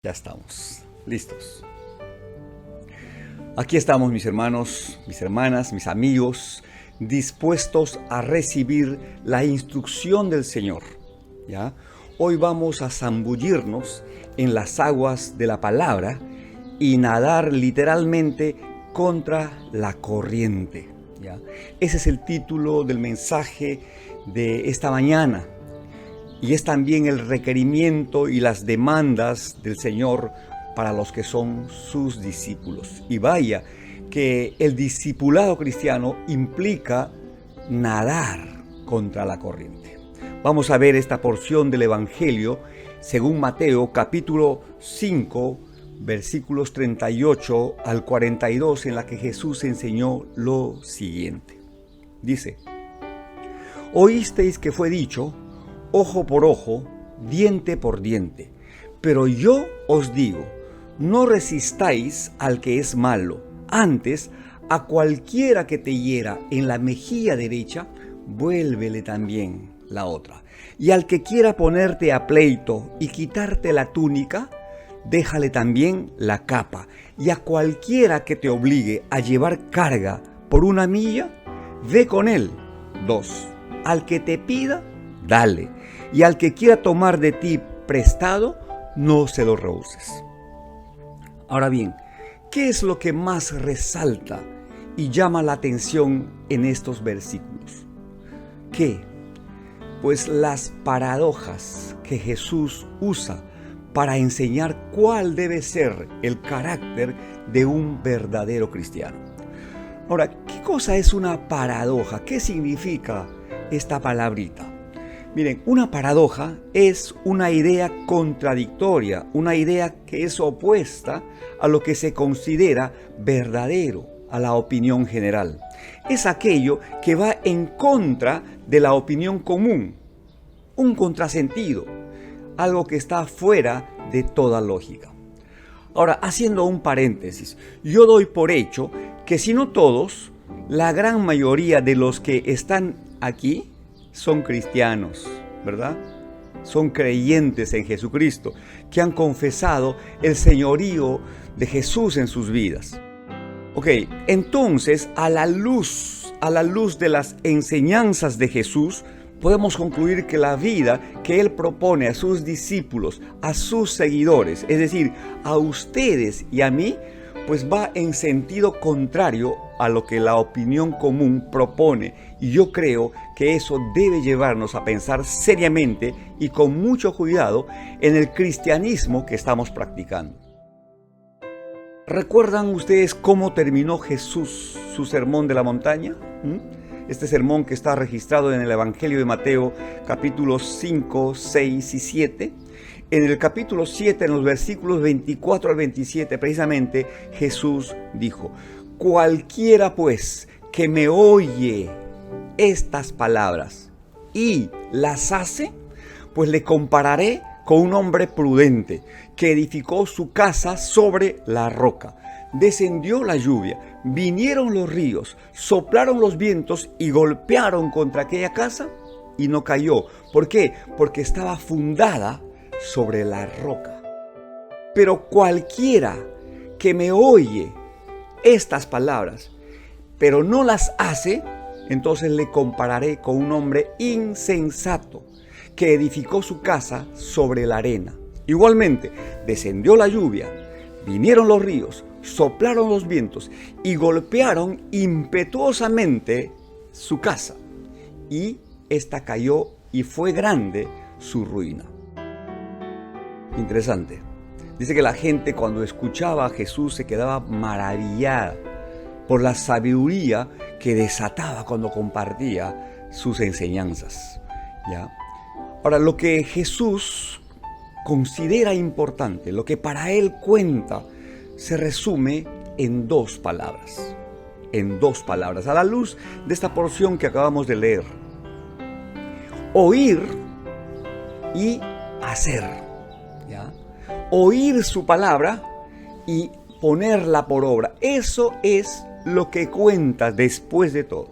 Ya estamos listos. Aquí estamos, mis hermanos, mis hermanas, mis amigos, dispuestos a recibir la instrucción del Señor. ¿Ya? Hoy vamos a zambullirnos en las aguas de la palabra y nadar literalmente contra la corriente. ¿Ya? Ese es el título del mensaje de esta mañana. Y es también el requerimiento y las demandas del Señor para los que son sus discípulos. Y vaya que el discipulado cristiano implica nadar contra la corriente. Vamos a ver esta porción del Evangelio según Mateo capítulo 5, versículos 38 al 42, en la que Jesús enseñó lo siguiente. Dice: Oísteis que fue dicho, ojo por ojo, diente por diente. Pero yo os digo, no resistáis al que es malo. Antes, a cualquiera que te hiera en la mejilla derecha, vuélvele también la otra. Y al que quiera ponerte a pleito y quitarte la túnica, déjale también la capa. Y a cualquiera que te obligue a llevar carga por 1 milla, ve con él 2. Al que te pida, dale. Y al que quiera tomar de ti prestado, no se lo rehuses. Ahora bien, ¿qué es lo que más resalta y llama la atención en estos versículos? ¿Qué? Pues las paradojas que Jesús usa para enseñar cuál debe ser el carácter de un verdadero cristiano. Ahora, ¿qué cosa es una paradoja? ¿Qué significa esta palabrita? Miren, una paradoja es una idea contradictoria, una idea que es opuesta a lo que se considera verdadero, a la opinión general. Es aquello que va en contra de la opinión común, un contrasentido, algo que está fuera de toda lógica. Ahora, haciendo un paréntesis, yo doy por hecho que si no todos, la gran mayoría de los que están aquí son cristianos, ¿verdad? Son creyentes en Jesucristo, que han confesado el señorío de Jesús en sus vidas. Ok, entonces a la luz de las enseñanzas de Jesús, podemos concluir que la vida que Él propone a sus discípulos, a sus seguidores, es decir, a ustedes y a mí, pues va en sentido contrario a lo que la opinión común propone. Y yo creo que eso debe llevarnos a pensar seriamente y con mucho cuidado en el cristianismo que estamos practicando. ¿Recuerdan ustedes cómo terminó Jesús su sermón de la montaña? Este sermón que está registrado en el Evangelio de Mateo, capítulos 5, 6 y 7. En el capítulo 7, en los versículos 24 al 27, precisamente Jesús dijo: Cualquiera pues que me oye estas palabras y las hace, pues le compararé con un hombre prudente que edificó su casa sobre la roca. Descendió la lluvia, vinieron los ríos, soplaron los vientos y golpearon contra aquella casa y no cayó. ¿Por qué? Porque estaba fundada sobre la roca. Pero cualquiera que me oye estas palabras, pero no las hace, entonces le compararé con un hombre insensato que edificó su casa sobre la arena. Igualmente, descendió la lluvia, vinieron los ríos, soplaron los vientos y golpearon impetuosamente su casa. Y ésta cayó y fue grande su ruina. Interesante. Dice que la gente, cuando escuchaba a Jesús, se quedaba maravillada por la sabiduría que desataba cuando compartía sus enseñanzas. ¿Ya? Ahora, lo que Jesús considera importante, lo que para él cuenta, se resume en 2 palabras. En 2 palabras, a la luz de esta porción que acabamos de leer. Oír y hacer. ¿Ya? Oír su palabra y ponerla por obra. Eso es lo que cuenta después de todo.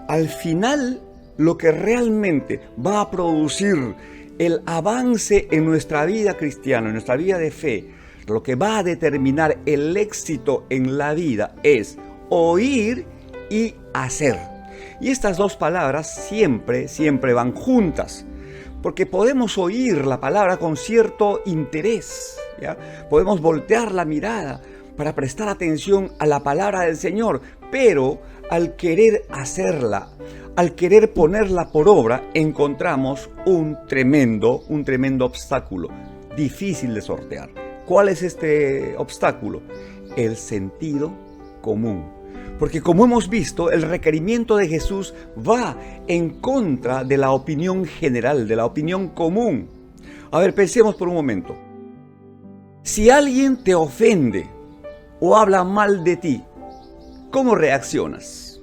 Al final, lo que realmente va a producir el avance en nuestra vida cristiana, en nuestra vida de fe, lo que va a determinar el éxito en la vida es oír y hacer. Y estas dos palabras siempre van juntas. Porque podemos oír la palabra con cierto interés, ¿ya? Podemos voltear la mirada para prestar atención a la palabra del Señor, pero al querer hacerla, al querer ponerla por obra, encontramos un tremendo obstáculo, difícil de sortear. ¿Cuál es este obstáculo? El sentido común. Porque como hemos visto, el requerimiento de Jesús va en contra de la opinión general, de la opinión común. A ver, pensemos por un momento. Si alguien te ofende o habla mal de ti, ¿cómo reaccionas?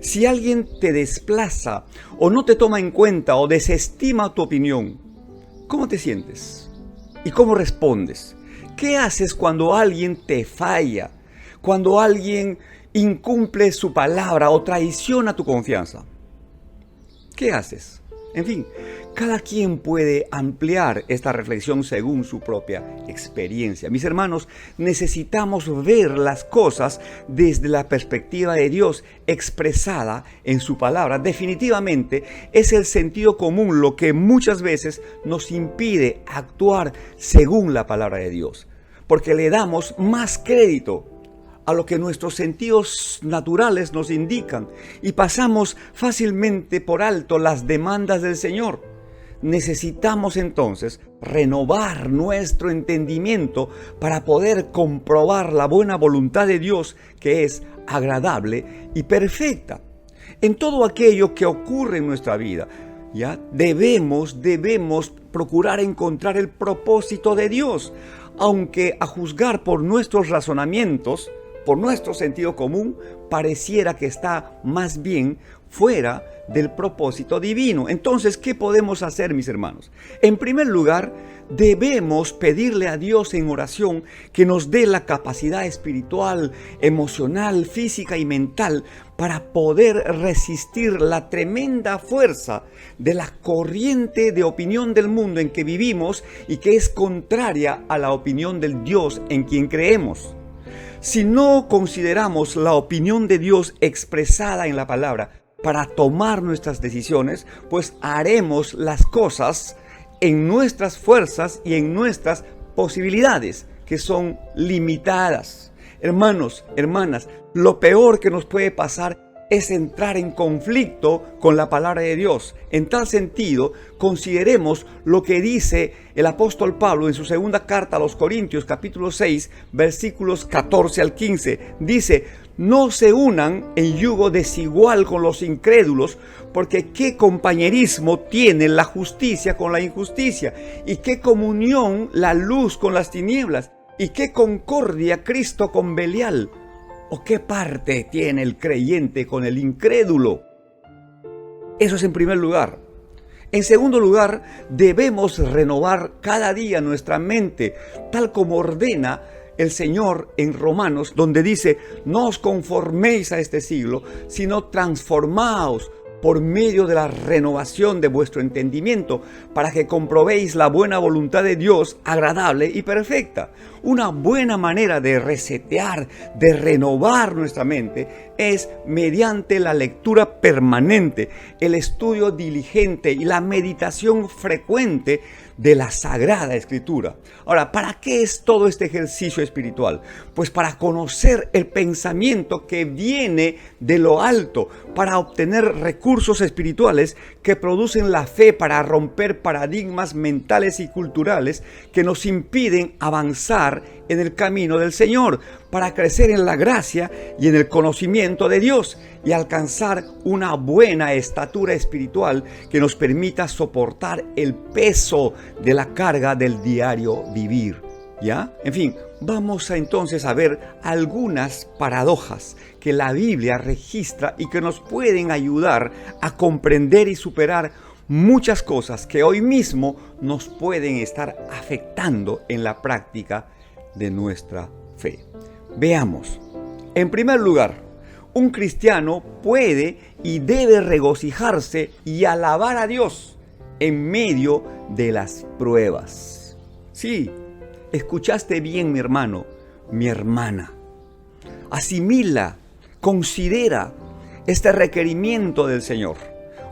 Si alguien te desplaza o no te toma en cuenta o desestima tu opinión, ¿cómo te sientes? ¿Y cómo respondes? ¿Qué haces cuando alguien te falla? Cuando alguien incumple su palabra o traiciona tu confianza. ¿Qué haces? En fin, cada quien puede ampliar esta reflexión según su propia experiencia. Mis hermanos, necesitamos ver las cosas desde la perspectiva de Dios expresada en su palabra. Definitivamente es el sentido común lo que muchas veces nos impide actuar según la palabra de Dios, porque le damos más crédito a lo que nuestros sentidos naturales nos indican y pasamos fácilmente por alto las demandas del Señor. Necesitamos entonces renovar nuestro entendimiento para poder comprobar la buena voluntad de Dios, que es agradable y perfecta. En todo aquello que ocurre en nuestra vida, ¿ya? Debemos procurar encontrar el propósito de Dios, aunque a juzgar por nuestros razonamientos, por nuestro sentido común, pareciera que está más bien fuera del propósito divino. Entonces, ¿qué podemos hacer, mis hermanos? En primer lugar, debemos pedirle a Dios en oración que nos dé la capacidad espiritual, emocional, física y mental para poder resistir la tremenda fuerza de la corriente de opinión del mundo en que vivimos y que es contraria a la opinión del Dios en quien creemos. Si no consideramos la opinión de Dios expresada en la palabra para tomar nuestras decisiones, pues haremos las cosas en nuestras fuerzas y en nuestras posibilidades, que son limitadas. Hermanos, hermanas, lo peor que nos puede pasar es entrar en conflicto con la palabra de Dios. En tal sentido, consideremos lo que dice el apóstol Pablo en su segunda carta a los Corintios, capítulo 6, versículos 14 al 15. Dice: no se unan en yugo desigual con los incrédulos, porque qué compañerismo tiene la justicia con la injusticia, y qué comunión la luz con las tinieblas, y qué concordia Cristo con Belial. ¿O qué parte tiene el creyente con el incrédulo? Eso es en primer lugar. En segundo lugar, debemos renovar cada día nuestra mente, tal como ordena el Señor en Romanos, donde dice: no os conforméis a este siglo, sino transformaos por medio de la renovación de vuestro entendimiento, para que comprobéis la buena voluntad de Dios, agradable y perfecta. Una buena manera de resetear, de renovar nuestra mente, es mediante la lectura permanente, el estudio diligente y la meditación frecuente de la Sagrada Escritura. Ahora, ¿para qué es todo este ejercicio espiritual? Pues para conocer el pensamiento que viene de lo alto, para obtener recursos espirituales que producen la fe para romper paradigmas mentales y culturales que nos impiden avanzar en el camino del Señor, para crecer en la gracia y en el conocimiento de Dios y alcanzar una buena estatura espiritual que nos permita soportar el peso de la carga del diario vivir. ¿Ya? En fin, vamos entonces a ver algunas paradojas que la Biblia registra y que nos pueden ayudar a comprender y superar muchas cosas que hoy mismo nos pueden estar afectando en la práctica de nuestra fe. Veamos. En primer lugar, un cristiano puede y debe regocijarse y alabar a Dios en medio de las pruebas. Sí, Escuchaste bien, mi hermano, mi hermana. Asimila, considera este requerimiento del Señor.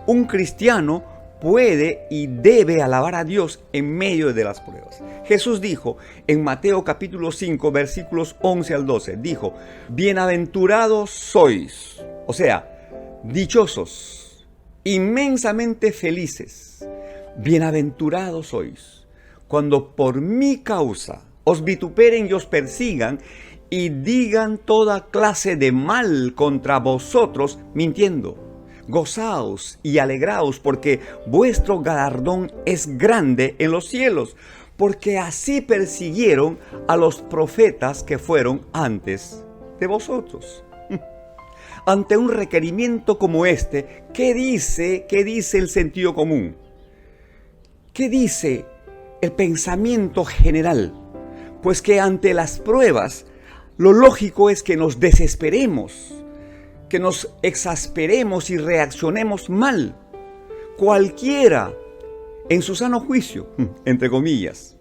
Un cristiano puede y debe alabar a Dios en medio de las pruebas. Jesús dijo en Mateo capítulo 5, versículos 11 al 12, dijo, bienaventurados sois, o sea, dichosos, inmensamente felices, bienaventurados sois, cuando por mi causa os vituperen y os persigan y digan toda clase de mal contra vosotros mintiendo. Gozaos y alegraos, porque vuestro galardón es grande en los cielos, porque así persiguieron a los profetas que fueron antes de vosotros. Ante un requerimiento como este, ¿qué dice el sentido común? ¿Qué dice el pensamiento general? Pues que ante las pruebas, lo lógico es que nos desesperemos, que nos exasperemos y reaccionemos mal. Cualquiera en su sano juicio, entre comillas,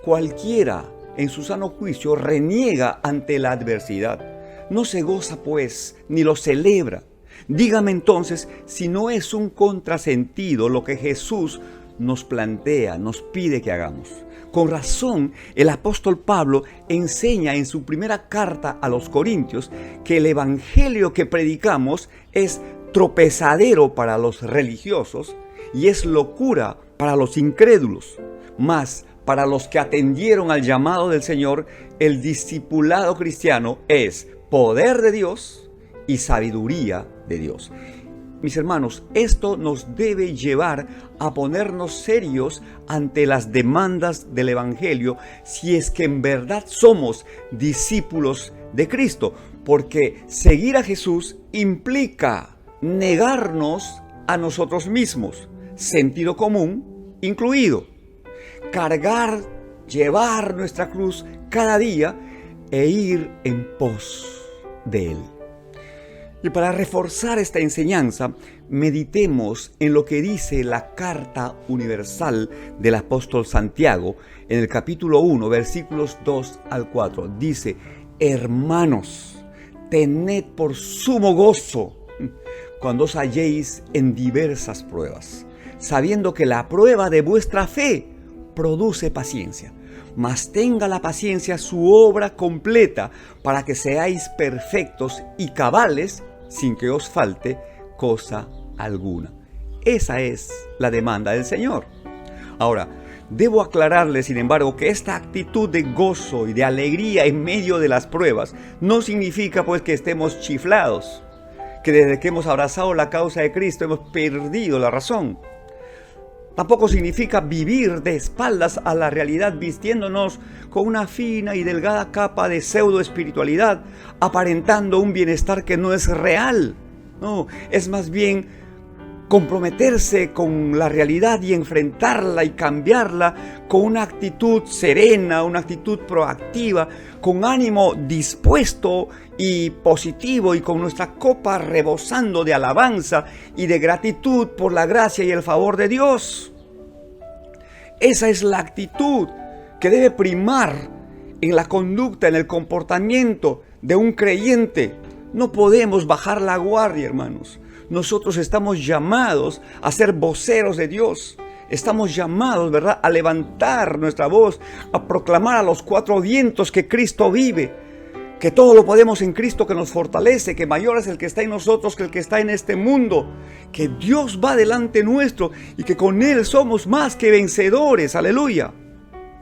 cualquiera en su sano juicio reniega ante la adversidad. No se goza pues, ni lo celebra. Dígame entonces si no es un contrasentido lo que Jesús nos plantea, nos pide que hagamos. Con razón, el apóstol Pablo enseña en su primera carta a los Corintios que el evangelio que predicamos es tropezadero para los religiosos y es locura para los incrédulos. Mas para los que atendieron al llamado del Señor, el discipulado cristiano es poder de Dios y sabiduría de Dios. Mis hermanos, esto nos debe llevar a ponernos serios ante las demandas del Evangelio si es que en verdad somos discípulos de Cristo, porque seguir a Jesús implica negarnos a nosotros mismos, sentido común incluido, cargar, llevar nuestra cruz cada día e ir en pos de Él. Y para reforzar esta enseñanza, meditemos en lo que dice la carta universal del apóstol Santiago en el capítulo 1, versículos 2 al 4. Dice, hermanos, tened por sumo gozo cuando os halléis en diversas pruebas, sabiendo que la prueba de vuestra fe produce paciencia. Mas tenga la paciencia su obra completa para que seáis perfectos y cabales sin que os falte cosa alguna. Esa es la demanda del Señor. Ahora, debo aclararle, sin embargo, que esta actitud de gozo y de alegría en medio de las pruebas no significa pues que estemos chiflados, que desde que hemos abrazado la causa de Cristo hemos perdido la razón. Tampoco significa vivir de espaldas a la realidad, vistiéndonos con una fina y delgada capa de pseudo espiritualidad, aparentando un bienestar que no es real. No, es más bien comprometerse con la realidad y enfrentarla y cambiarla con una actitud serena, una actitud proactiva, con ánimo dispuesto y positivo y con nuestra copa rebosando de alabanza y de gratitud por la gracia y el favor de Dios. Esa es la actitud que debe primar en la conducta, en el comportamiento de un creyente. No podemos bajar la guardia, hermanos. Nosotros estamos llamados a ser voceros de Dios. Estamos llamados, ¿verdad?, a levantar nuestra voz, a proclamar a los cuatro vientos que Cristo vive, que todo lo podemos en Cristo que nos fortalece, que mayor es el que está en nosotros que el que está en este mundo, que Dios va delante nuestro y que con Él somos más que vencedores. ¡Aleluya!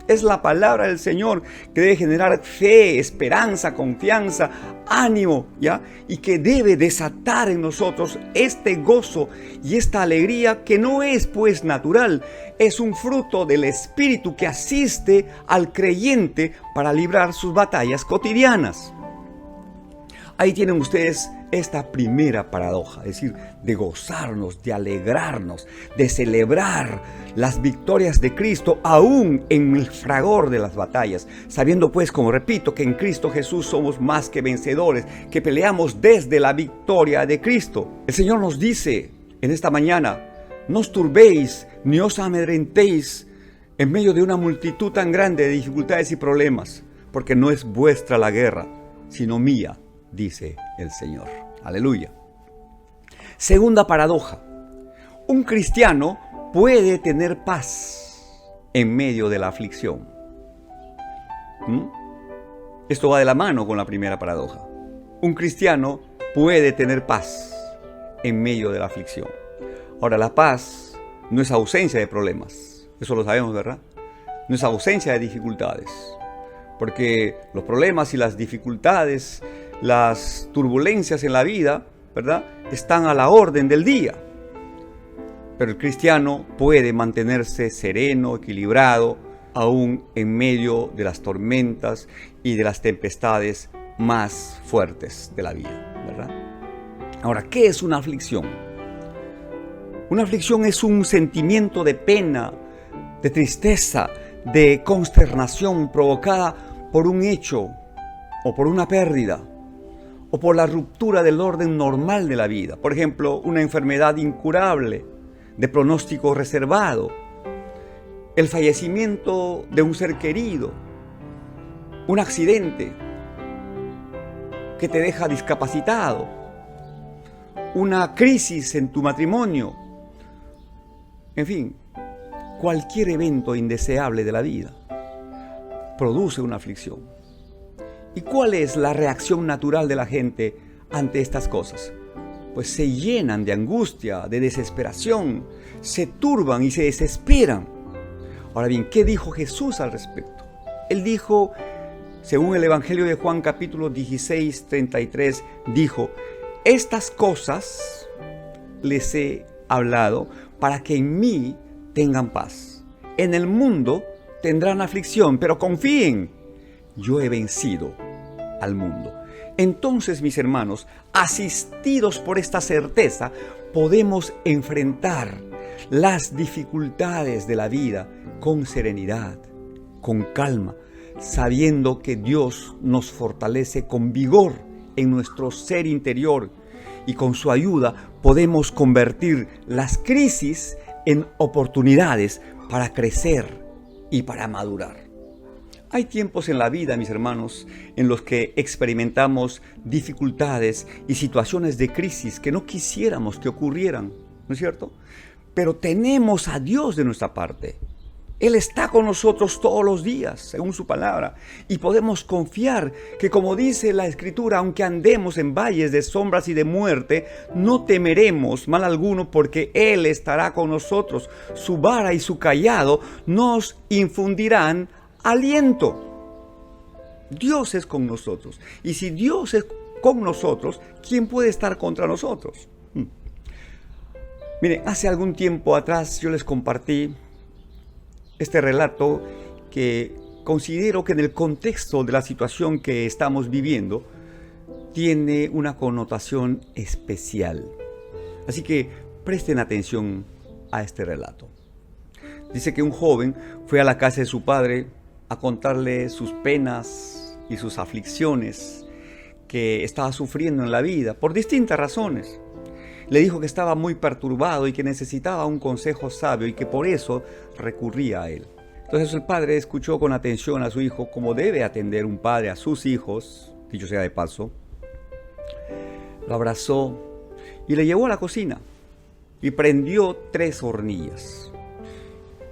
Es la palabra del Señor que debe generar fe, esperanza, confianza, ánimo, ¿ya? Y que debe desatar en nosotros este gozo y esta alegría que no es pues natural, es un fruto del Espíritu que asiste al creyente para librar sus batallas cotidianas. Ahí tienen ustedes esta primera paradoja, es decir, de gozarnos, de alegrarnos, de celebrar las victorias de Cristo aún en el fragor de las batallas, sabiendo pues, como repito, que en Cristo Jesús somos más que vencedores, que peleamos desde la victoria de Cristo. El Señor nos dice en esta mañana, no os turbéis ni os amedrentéis en medio de una multitud tan grande de dificultades y problemas, porque no es vuestra la guerra, sino mía, dice el Señor. Aleluya. Segunda paradoja. Un cristiano puede tener paz en medio de la aflicción. Esto va de la mano con la primera paradoja. Un cristiano puede tener paz en medio de la aflicción. Ahora, la paz no es ausencia de problemas. Eso lo sabemos, ¿verdad? No es ausencia de dificultades. Porque los problemas y las dificultades, las turbulencias en la vida, ¿verdad?, están a la orden del día. Pero el cristiano puede mantenerse sereno, equilibrado, aún en medio de las tormentas y de las tempestades más fuertes de la vida, ¿verdad? Ahora, ¿qué es una aflicción? Una aflicción es un sentimiento de pena, de tristeza, de consternación provocada por un hecho o por una pérdida o por la ruptura del orden normal de la vida. Por ejemplo, una enfermedad incurable, de pronóstico reservado, el fallecimiento de un ser querido, un accidente que te deja discapacitado, una crisis en tu matrimonio, en fin, cualquier evento indeseable de la vida produce una aflicción. ¿Y cuál es la reacción natural de la gente ante estas cosas? Pues se llenan de angustia, de desesperación, se turban y se desesperan. Ahora bien, ¿qué dijo Jesús al respecto? Él dijo, según el Evangelio de Juan capítulo 16, 33, dijo: estas cosas les he hablado para que en mí tengan paz. En el mundo tendrán aflicción, pero confíen, yo he vencido al mundo. Entonces, mis hermanos, asistidos por esta certeza, podemos enfrentar las dificultades de la vida con serenidad, con calma, sabiendo que Dios nos fortalece con vigor en nuestro ser interior, y con su ayuda podemos convertir las crisis en oportunidades para crecer y para madurar. Hay tiempos en la vida, mis hermanos, en los que experimentamos dificultades y situaciones de crisis que no quisiéramos que ocurrieran, ¿no es cierto? Pero tenemos a Dios de nuestra parte. Él está con nosotros todos los días, según su palabra, y podemos confiar que, como dice la Escritura, aunque andemos en valles de sombras y de muerte, no temeremos mal alguno, porque Él estará con nosotros. Su vara y su cayado nos infundirán aliento. Dios es con nosotros, y si Dios es con nosotros, ¿quién puede estar contra nosotros? Miren, hace algún tiempo atrás yo les compartí este relato que considero que en el contexto de la situación que estamos viviendo tiene una connotación especial. Así que presten atención a este relato. Dice que un joven fue a la casa de su padre a contarle sus penas y sus aflicciones que estaba sufriendo en la vida por distintas razones. Le dijo que estaba muy perturbado y que necesitaba un consejo sabio y que por eso recurría a él. Entonces el padre escuchó con atención a su hijo, como debe atender un padre a sus hijos, dicho sea de paso. Lo abrazó y le llevó a la cocina y prendió 3 hornillas.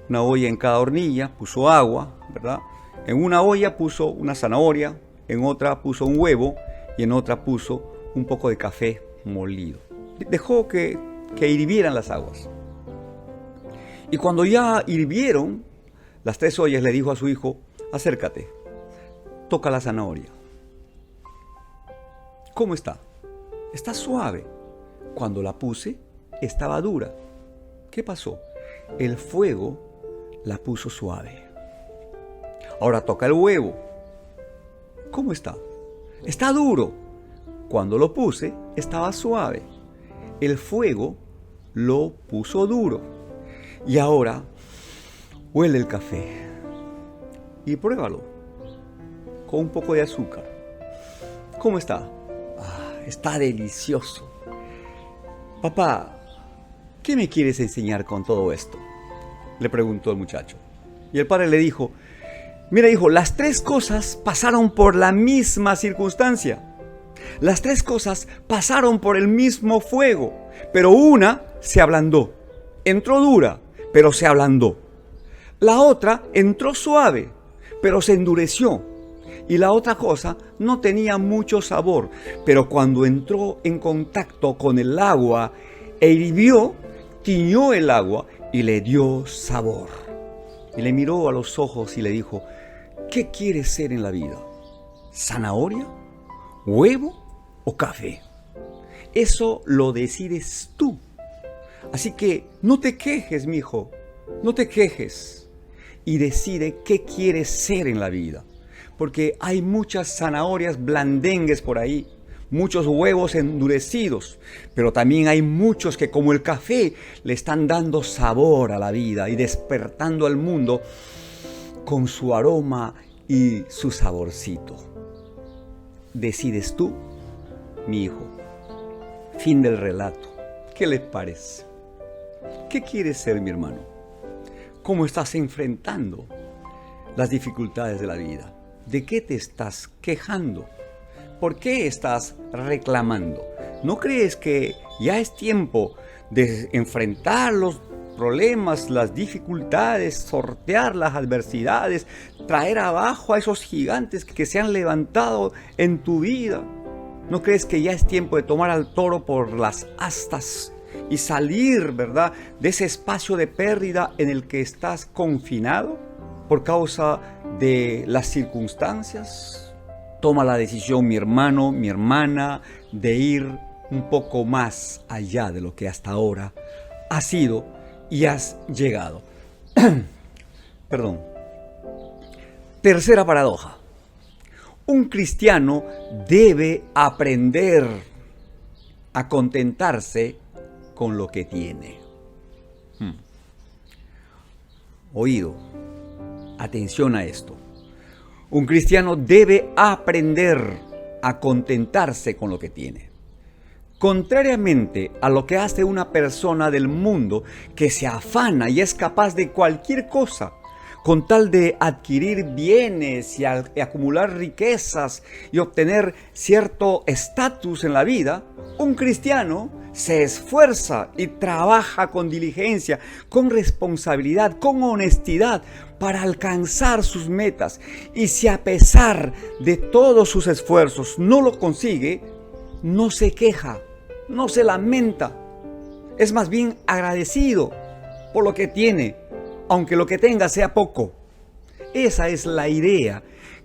Una olla en cada hornilla, puso agua, ¿verdad? En una olla puso una zanahoria, en otra puso un huevo y en otra puso un poco de café molido. Dejó que hirvieran las aguas. Y cuando ya hirvieron las 3 ollas, le dijo a su hijo: acércate, toca la zanahoria. ¿Cómo está? Está suave. Cuando la puse, estaba dura. ¿Qué pasó? El fuego la puso suave. Ahora toca el huevo. ¿Cómo está? Está duro. Cuando lo puse, estaba suave. El fuego lo puso duro. Y ahora huele el café y pruébalo con un poco de azúcar. ¿Cómo está? Está delicioso. Papá, ¿qué me quieres enseñar con todo esto?, le preguntó el muchacho. Y el padre le dijo, mira hijo, las tres cosas pasaron por la misma circunstancia. Las tres cosas pasaron por el mismo fuego, pero una se ablandó. Entró dura, pero se ablandó. La otra entró suave, pero se endureció. Y la otra cosa no tenía mucho sabor, pero cuando entró en contacto con el agua e hirvió, tiñó el agua y le dio sabor. Y le miró a los ojos y le dijo, ¿qué quieres ser en la vida? ¿Zanahoria? ¿Huevo o café? Eso lo decides tú. Así que no te quejes, mi hijo, no te quejes y decide qué quieres ser en la vida. Porque hay muchas zanahorias blandengues por ahí, muchos huevos endurecidos, pero también hay muchos que, como el café, le están dando sabor a la vida y despertando al mundo con su aroma y su saborcito. Decides tú, mi hijo. Fin del relato. ¿Qué les parece? ¿Qué quieres ser, mi hermano? ¿Cómo estás enfrentando las dificultades de la vida? ¿De qué te estás quejando? ¿Por qué estás reclamando? ¿No crees que ya es tiempo de enfrentar los problemas, las dificultades, sortear las adversidades, traer abajo a esos gigantes que se han levantado en tu vida? ¿No crees que ya es tiempo de tomar al toro por las astas y salir, ¿verdad?, de ese espacio de pérdida en el que estás confinado por causa de las circunstancias? Toma la decisión, mi hermano, mi hermana, de ir un poco más allá de lo que hasta ahora has sido y has llegado. Perdón. Tercera paradoja. Un cristiano debe aprender a contentarse con lo que tiene. Oído, atención a esto. Un cristiano debe aprender a contentarse con lo que tiene. Contrariamente a lo que hace una persona del mundo que se afana y es capaz de cualquier cosa con tal de adquirir bienes y acumular riquezas y obtener cierto estatus en la vida, un cristiano se esfuerza y trabaja con diligencia, con responsabilidad, con honestidad para alcanzar sus metas. Y si a pesar de todos sus esfuerzos no lo consigue, no se queja, no se lamenta. Es más bien agradecido por lo que tiene, aunque lo que tenga sea poco. Esa es la idea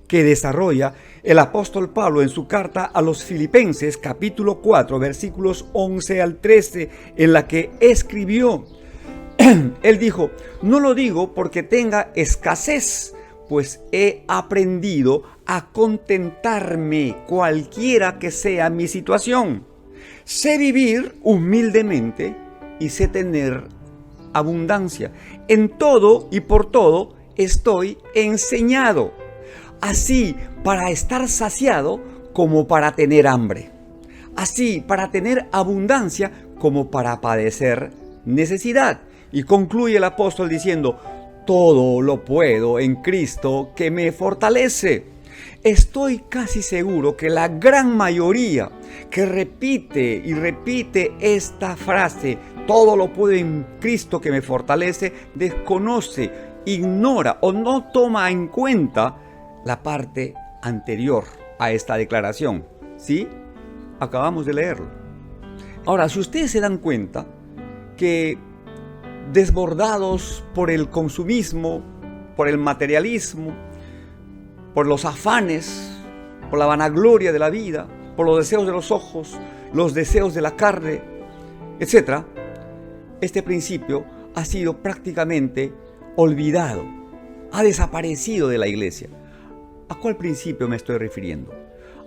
que desarrolla el apóstol Pablo en su carta a los Filipenses, capítulo 4, versículos 11 al 13, en la que escribió. Él dijo, no lo digo porque tenga escasez, pues he aprendido a contentarme cualquiera que sea mi situación. Sé vivir humildemente y sé tener abundancia. En todo y por todo estoy enseñado, así para estar saciado como para tener hambre, así para tener abundancia como para padecer necesidad. Y concluye el apóstol diciendo, todo lo puedo en Cristo que me fortalece. Estoy casi seguro que la gran mayoría que repite y repite esta frase, todo lo puedo en Cristo que me fortalece, desconoce, ignora o no toma en cuenta la parte anterior a esta declaración. ¿Sí? Acabamos de leerlo. Ahora, si ustedes se dan cuenta que desbordados por el consumismo, por el materialismo, por los afanes, por la vanagloria de la vida, por los deseos de los ojos, los deseos de la carne, etc., este principio ha sido prácticamente olvidado, ha desaparecido de la iglesia. ¿A cuál principio me estoy refiriendo?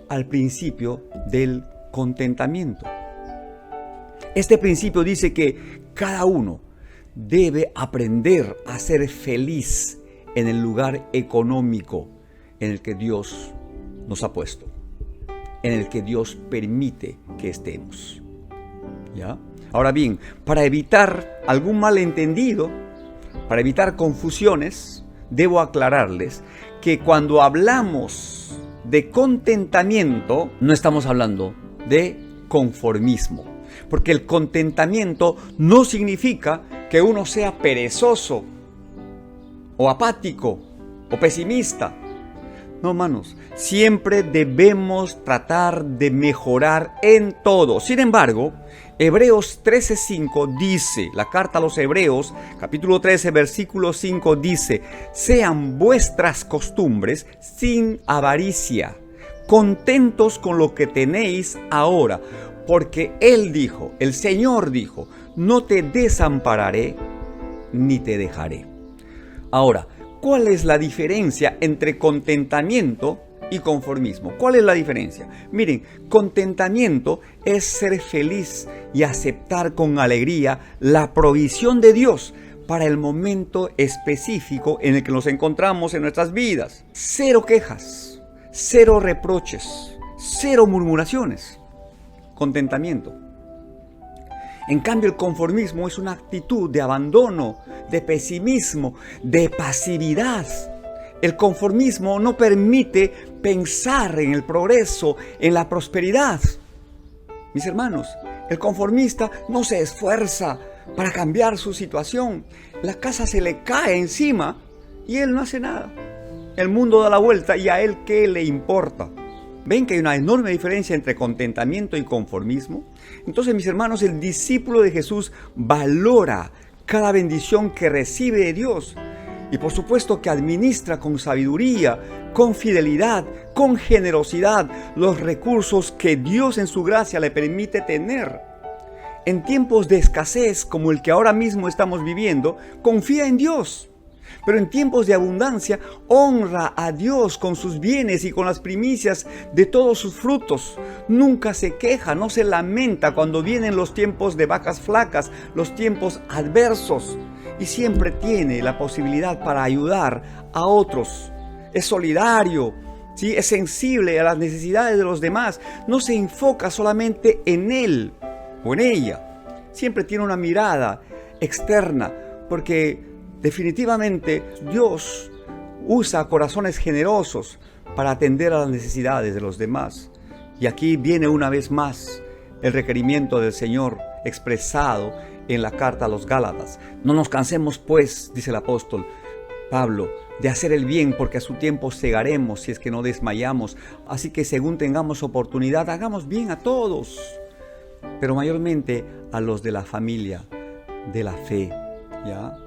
Al principio del contentamiento. Este principio dice que cada uno debe aprender a ser feliz en el lugar económico en el que Dios nos ha puesto, en el que Dios permite que estemos. ¿Ya? Ahora bien, para evitar algún malentendido, para evitar confusiones, debo aclararles que cuando hablamos de contentamiento, no estamos hablando de conformismo. Porque el contentamiento no significa que uno sea perezoso, o apático, o pesimista. No, hermanos, siempre debemos tratar de mejorar en todo. Sin embargo, Hebreos 13:5 dice, la carta a los Hebreos, capítulo 13, versículo 5 dice: sean vuestras costumbres sin avaricia, contentos con lo que tenéis ahora, porque Él dijo, el Señor dijo, no te desampararé ni te dejaré. Ahora, ¿cuál es la diferencia entre contentamiento y conformismo? ¿Cuál es la diferencia? Miren, contentamiento es ser feliz y aceptar con alegría la provisión de Dios para el momento específico en el que nos encontramos en nuestras vidas. Cero quejas, cero reproches, cero murmuraciones. Contentamiento. En cambio, el conformismo es una actitud de abandono, de pesimismo, de pasividad. El conformismo no permite pensar en el progreso, en la prosperidad. Mis hermanos, el conformista no se esfuerza para cambiar su situación. La casa se le cae encima y él no hace nada. El mundo da la vuelta y a él ¿qué le importa? ¿Ven que hay una enorme diferencia entre contentamiento y conformismo? Entonces, mis hermanos, el discípulo de Jesús valora cada bendición que recibe de Dios. Y por supuesto que administra con sabiduría, con fidelidad, con generosidad los recursos que Dios en su gracia le permite tener. En tiempos de escasez como el que ahora mismo estamos viviendo, confía en Dios. Pero en tiempos de abundancia, honra a Dios con sus bienes y con las primicias de todos sus frutos. Nunca se queja, no se lamenta cuando vienen los tiempos de vacas flacas, los tiempos adversos. Y siempre tiene la posibilidad para ayudar a otros. Es solidario, ¿sí? Es sensible a las necesidades de los demás. No se enfoca solamente en él o en ella. Siempre tiene una mirada externa, porque definitivamente Dios usa corazones generosos para atender a las necesidades de los demás. Y aquí viene una vez más el requerimiento del Señor expresado en la carta a los Gálatas. No nos cansemos pues, dice el apóstol Pablo, de hacer el bien, porque a su tiempo segaremos si es que no desmayamos. Así que según tengamos oportunidad, hagamos bien a todos, pero mayormente a los de la familia, de la fe, ¿ya?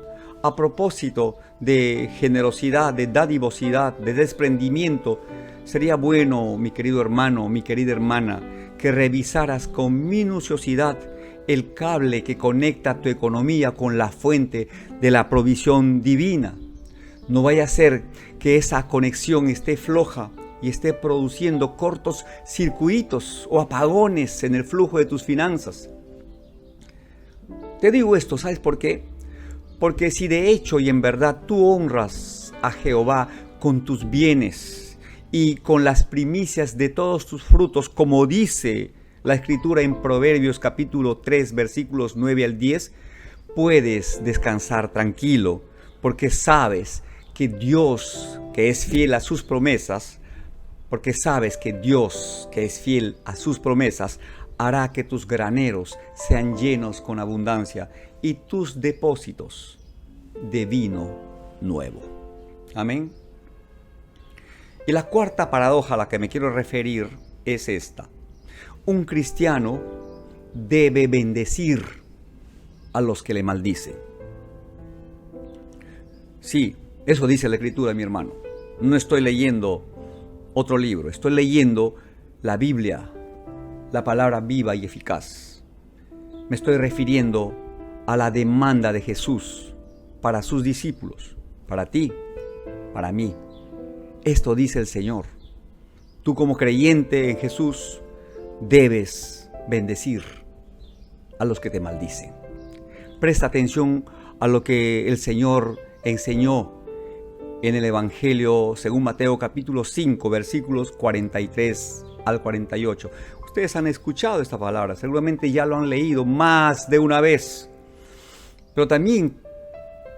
A propósito de generosidad, de dadivosidad, de desprendimiento, sería bueno, mi querido hermano, mi querida hermana, que revisaras con minuciosidad el cable que conecta tu economía con la fuente de la provisión divina. No vaya a ser que esa conexión esté floja y esté produciendo cortos circuitos o apagones en el flujo de tus finanzas. Te digo esto, ¿sabes por qué? Porque si de hecho y en verdad tú honras a Jehová con tus bienes y con las primicias de todos tus frutos, como dice la Escritura en Proverbios capítulo 3, versículos 9 al 10, puedes descansar tranquilo, porque sabes que Dios, que es fiel a sus promesas, hará que tus graneros sean llenos con abundancia y tus depósitos de vino nuevo. Amén. Y la cuarta paradoja a la que me quiero referir es esta. Un cristiano debe bendecir a los que le maldicen. Sí, eso dice la Escritura, mi hermano. No estoy leyendo otro libro, estoy leyendo la Biblia, la palabra viva y eficaz. Me estoy refiriendo a la demanda de Jesús para sus discípulos, para ti, para mí. Esto dice el Señor. Tú como creyente en Jesús debes bendecir a los que te maldicen. Presta atención a lo que el Señor enseñó en el Evangelio según Mateo capítulo 5, versículos 43 al 48. Ustedes han escuchado esta palabra, seguramente ya lo han leído más de una vez. Pero también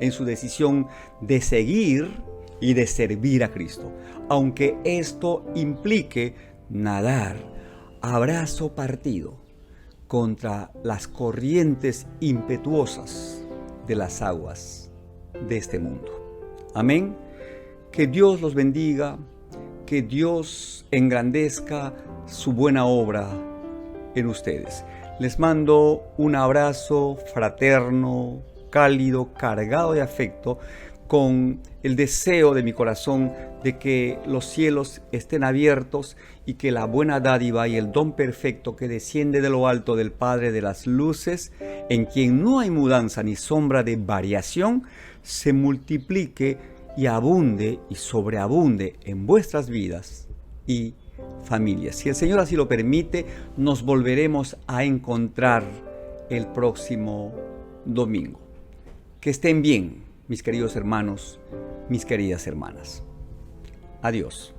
en su decisión de seguir y de servir a Cristo, aunque esto implique nadar a brazo partido contra las corrientes impetuosas de las aguas de este mundo. Amén. Que Dios los bendiga, que Dios engrandezca su buena obra en ustedes. Les mando un abrazo fraterno, cálido, cargado de afecto, con el deseo de mi corazón de que los cielos estén abiertos y que la buena dádiva y el don perfecto que desciende de lo alto del Padre de las luces, en quien no hay mudanza ni sombra de variación, se multiplique y abunde y sobreabunde en vuestras vidas y familias. Si el Señor así lo permite, nos volveremos a encontrar el próximo domingo. Que estén bien, mis queridos hermanos, mis queridas hermanas. Adiós.